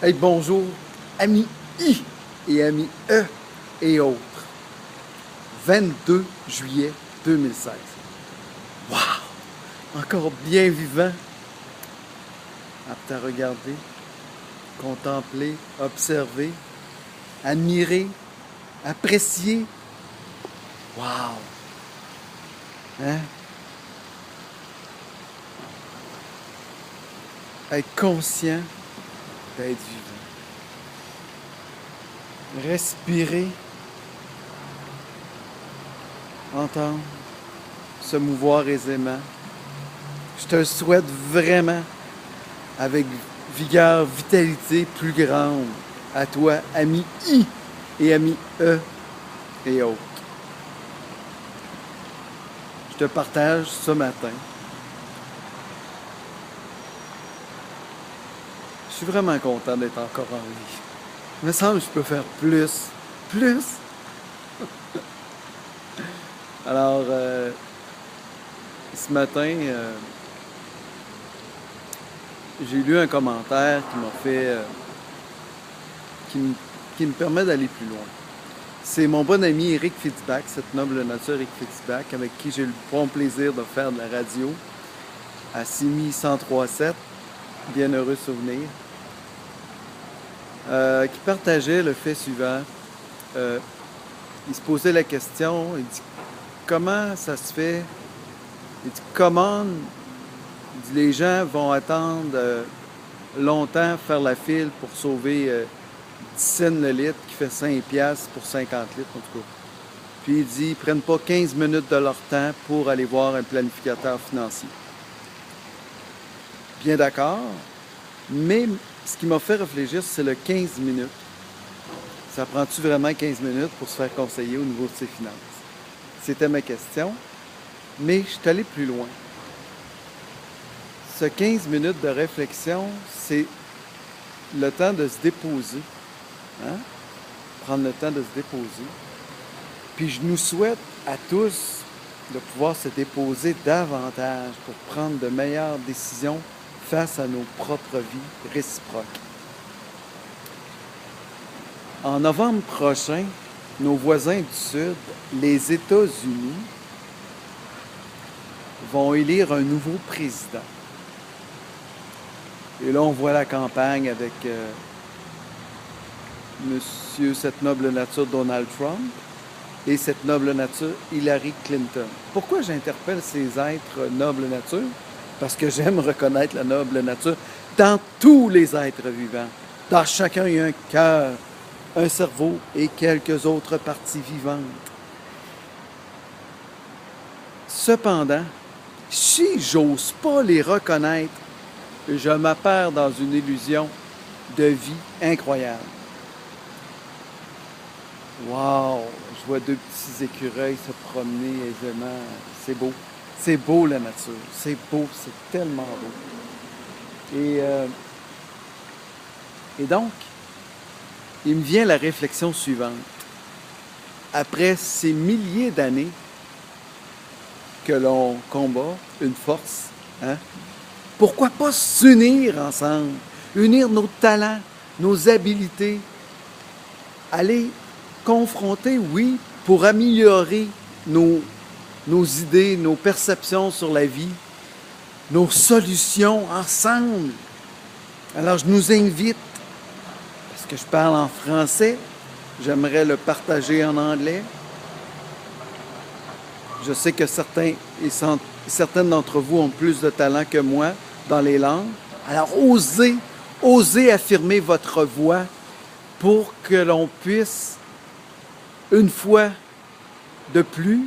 Hey, bonjour, amis I et amis E et autres. 22 juillet 2016. Wow! Encore bien vivant, apte à regarder, contempler, observer, admirer, apprécier. Wow! Hein? Être conscient d'être vivant. Respirer, entendre, se mouvoir aisément. Je te souhaite vraiment, avec vigueur, vitalité plus grande, à toi, ami I et ami E et autres. Je te partage ce matin. Je suis vraiment content d'être encore en vie. Il me semble que je peux faire plus. Plus! Alors, ce matin, j'ai lu un commentaire qui m'a fait... qui me permet d'aller plus loin. C'est mon bon ami Éric Fitzbach, cette noble nature Éric Fitzbach, avec qui j'ai eu le bon plaisir de faire de la radio à Simi 103.7, Bienheureux souvenir, qui partageait le fait suivant. Il se posait la question, il dit comment ça se fait? Il dit comment les gens vont attendre longtemps faire la file pour sauver 10 cents le litre qui fait 5$ pour 50 litres en tout cas. Puis il dit ils prennent pas 15 minutes de leur temps pour aller voir un planificateur financier. Bien d'accord, mais ce qui m'a fait réfléchir, c'est le 15 minutes. Ça prend-tu vraiment 15 minutes pour se faire conseiller au niveau de ses finances? C'était ma question, mais je suis allé plus loin. Ce 15 minutes de réflexion, c'est le temps de se déposer. Hein? Prendre le temps de se déposer. Puis je nous souhaite à tous de pouvoir se déposer davantage pour prendre de meilleures décisions face à nos propres vies réciproques. En novembre prochain, nos voisins du Sud, les États-Unis, vont élire un nouveau président. Et là, on voit la campagne avec monsieur, cette noble nature Donald Trump et cette noble nature Hillary Clinton. Pourquoi j'interpelle ces êtres noble nature? Parce que j'aime reconnaître la noble nature dans tous les êtres vivants. Dans chacun, il y a un cœur, un cerveau et quelques autres parties vivantes. Cependant, si j'ose pas les reconnaître, je m'apperds dans une illusion de vie incroyable. Wow! Je vois deux petits écureuils se promener aisément. C'est beau. C'est beau la nature. C'est beau. C'est tellement beau. Et donc, il me vient la réflexion suivante. Après ces milliers d'années que l'on combat une force, hein? Pourquoi pas s'unir ensemble, unir nos talents, nos habiletés, aller confronter, oui, pour améliorer nos idées, nos perceptions sur la vie, nos solutions ensemble. Alors je nous invite, parce que je parle en français, j'aimerais le partager en anglais. Je sais que certaines d'entre vous ont plus de talent que moi dans les langues. Alors, osez affirmer votre voix pour que l'on puisse, une fois de plus,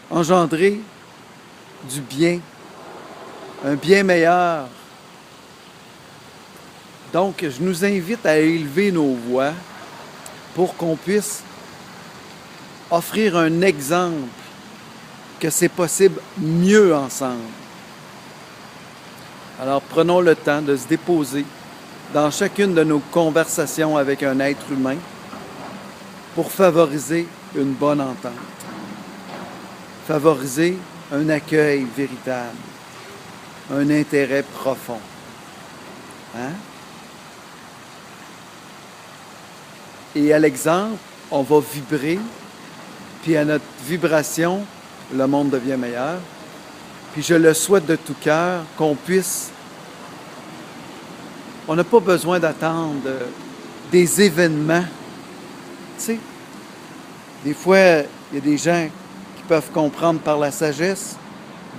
engendrer du bien, un bien meilleur. Donc, je nous invite à élever nos voix pour qu'on puisse offrir un exemple que c'est possible mieux ensemble. Alors prenons le temps de se déposer dans chacune de nos conversations avec un être humain pour favoriser une bonne entente, favoriser un accueil véritable, un intérêt profond. Hein? Et à l'exemple, on va vibrer, puis à notre vibration, le monde devient meilleur. Puis je le souhaite de tout cœur qu'on puisse... On n'a pas besoin d'attendre des événements. Tu sais, des fois, il y a des gens qui peuvent comprendre par la sagesse,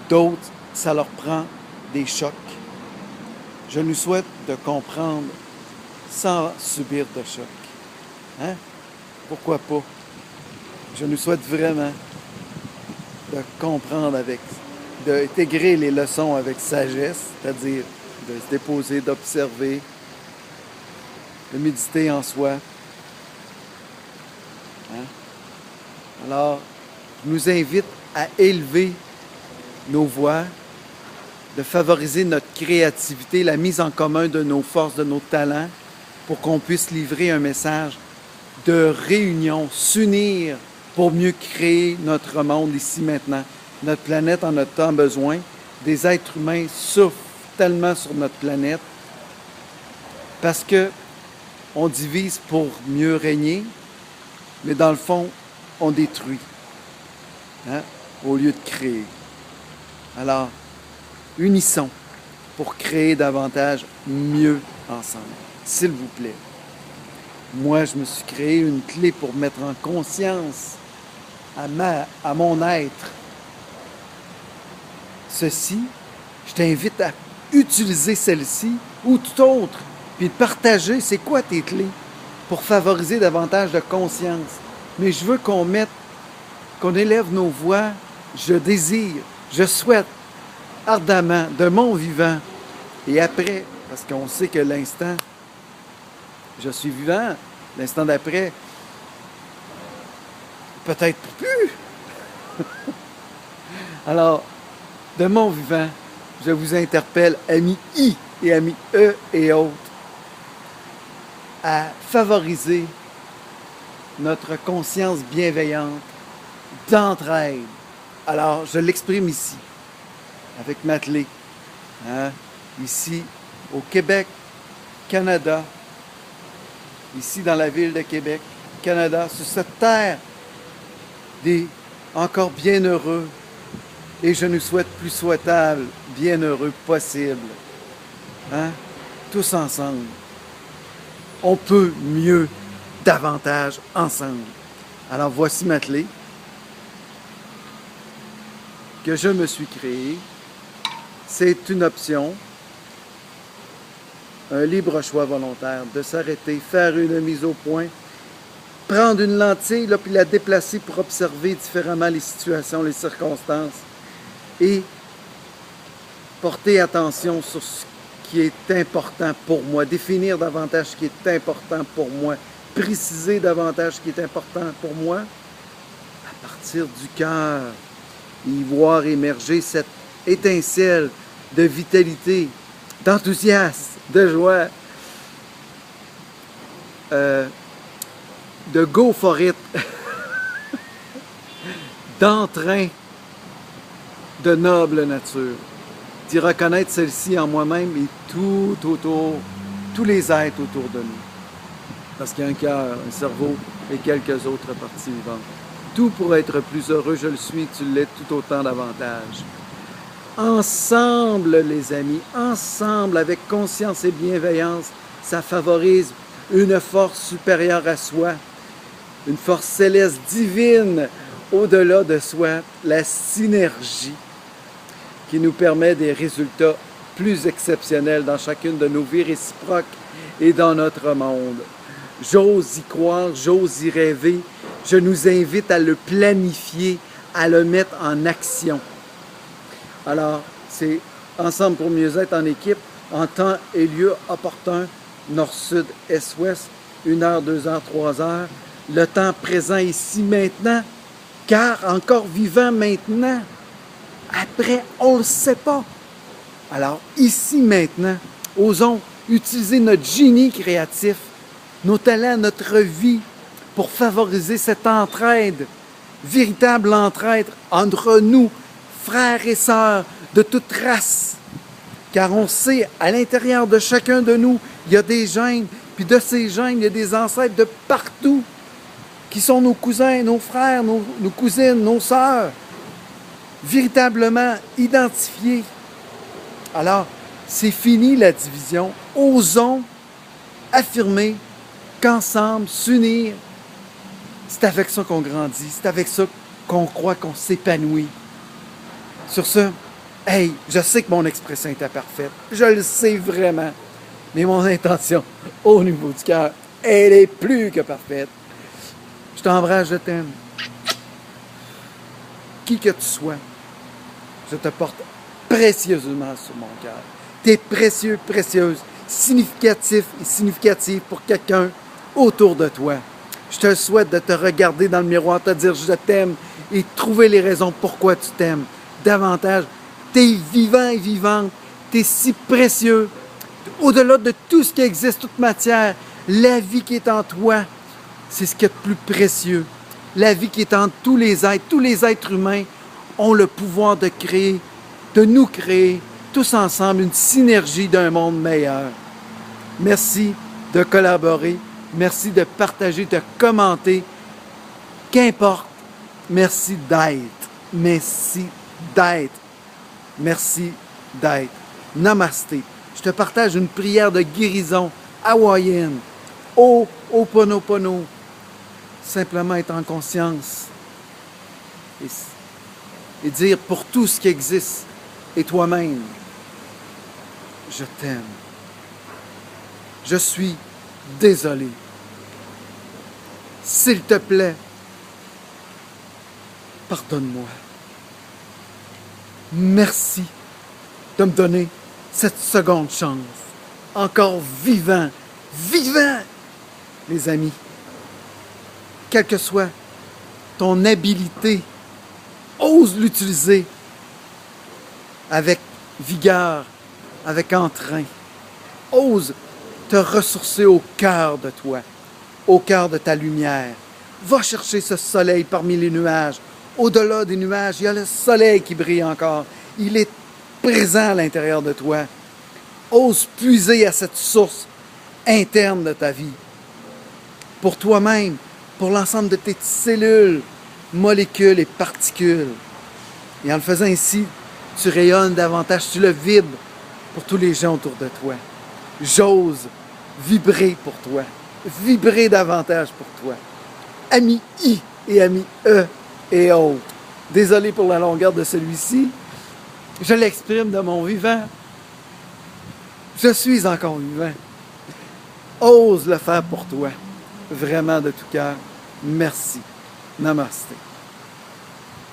d'autres, ça leur prend des chocs. Je nous souhaite de comprendre sans subir de choc. Hein? Pourquoi pas? Je nous souhaite vraiment de comprendre d'intégrer les leçons avec sagesse, c'est-à-dire de se déposer, d'observer, de méditer en soi. Hein? Alors, je nous invite à élever nos voix, de favoriser notre créativité, la mise en commun de nos forces, de nos talents, pour qu'on puisse livrer un message de réunion, s'unir pour mieux créer notre monde ici maintenant. Notre planète en a tant besoin. Des êtres humains souffrent tellement sur notre planète parce que on divise pour mieux régner, mais dans le fond, on détruit, hein, au lieu de créer. Alors, unissons pour créer davantage mieux ensemble, s'il vous plaît. Moi, je me suis créé une clé pour mettre en conscience à mon être ceci. Je t'invite à utiliser celle-ci ou tout autre, puis de partager c'est quoi tes clés pour favoriser davantage de conscience. Mais je veux qu'on élève nos voix. Je désire, je souhaite ardemment de mon vivant. Et après, parce qu'on sait que l'instant, je suis vivant, l'instant d'après, peut-être plus. Alors, de mon vivant, je vous interpelle, amis I et amis E et autres, à favoriser notre conscience bienveillante d'entraide. Alors, je l'exprime ici, avec ma clé, hein, ici, au Québec, Canada, ici dans la ville de Québec, Canada, sur cette terre des encore bienheureux, et je nous souhaite plus souhaitable, bienheureux possible. Hein? Tous ensemble. On peut mieux, davantage ensemble. Alors voici ma clé que je me suis créée. C'est une option, un libre choix volontaire de s'arrêter, faire une mise au point, prendre une lentille, là, puis la déplacer pour observer différemment les situations, les circonstances et porter attention sur ce qui est important pour moi, définir davantage ce qui est important pour moi, préciser davantage ce qui est important pour moi, à partir du cœur, y voir émerger cette étincelle de vitalité, d'enthousiasme, de joie, de go for it, d'entrain, de noble nature, d'y reconnaître celle-ci en moi-même et tout autour, tous les êtres autour de nous. Parce qu'il y a un cœur, un cerveau et quelques autres parties vivantes. Tout pour être plus heureux, je le suis, tu l'es tout autant davantage. Ensemble, les amis, ensemble, avec conscience et bienveillance, ça favorise une force supérieure à soi, une force céleste divine au-delà de soi, la synergie qui nous permet des résultats plus exceptionnels dans chacune de nos vies réciproques et dans notre monde. J'ose y croire, j'ose y rêver. Je nous invite à le planifier, à le mettre en action. Alors, c'est Ensemble pour mieux être en équipe, en temps et lieu opportun, nord, sud, est, ouest, 1 heure, 2 heures, 3 heures. Le temps présent ici maintenant, car encore vivant maintenant. Après, on ne le sait pas. Alors, ici maintenant, osons utiliser notre génie créatif, nos talents, notre vie, pour favoriser cette entraide, véritable entraide entre nous, frères et sœurs de toute race. Car on sait, à l'intérieur de chacun de nous, il y a des gènes Puis de ces gènes, il y a des ancêtres de partout qui sont nos cousins, nos frères, nos cousines, nos sœurs, véritablement identifiés. Alors, c'est fini la division. Osons affirmer qu'ensemble, s'unir, c'est avec ça qu'on grandit, c'est avec ça qu'on croit qu'on s'épanouit. Sur ce, hey, je sais que mon expression était parfaite, je le sais vraiment, mais mon intention, au niveau du cœur, elle est plus que parfaite. Je t'embrasse, je t'aime. Qui que tu sois, je te porte précieusement sur mon cœur. T'es précieux, précieuse, significatif et significative pour quelqu'un autour de toi. Je te souhaite de te regarder dans le miroir, te dire je t'aime et trouver les raisons pourquoi tu t'aimes davantage. T'es vivant et vivante, t'es si précieux. Au-delà de tout ce qui existe, toute matière, la vie qui est en toi, c'est ce qui est le plus précieux. La vie qui est en tous les êtres humains ont le pouvoir de créer, de nous créer, tous ensemble, une synergie d'un monde meilleur. Merci de collaborer, merci de partager, de commenter. Qu'importe, merci d'être. Merci d'être. Merci d'être. Namasté. Je te partage une prière de guérison hawaïenne. Ho'oponopono. Simplement être en conscience et dire pour tout ce qui existe et toi-même, je t'aime. Je suis désolé. S'il te plaît, pardonne-moi. Merci de me donner cette seconde chance. Encore vivant, vivant, les amis. Quelle que soit ton habileté, ose l'utiliser avec vigueur, avec entrain. Ose te ressourcer au cœur de toi, au cœur de ta lumière. Va chercher ce soleil parmi les nuages. Au-delà des nuages, il y a le soleil qui brille encore. Il est présent à l'intérieur de toi. Ose puiser à cette source interne de ta vie. Pour toi-même, pour l'ensemble de tes cellules, molécules et particules. Et en le faisant ainsi, tu rayonnes davantage, tu le vibres pour tous les gens autour de toi. J'ose vibrer pour toi, vibrer davantage pour toi. Ami I et ami E et autres. Désolé pour la longueur de celui-ci. Je l'exprime de mon vivant. Je suis encore vivant. Ose le faire pour toi. Vraiment de tout cœur. Merci. Namasté.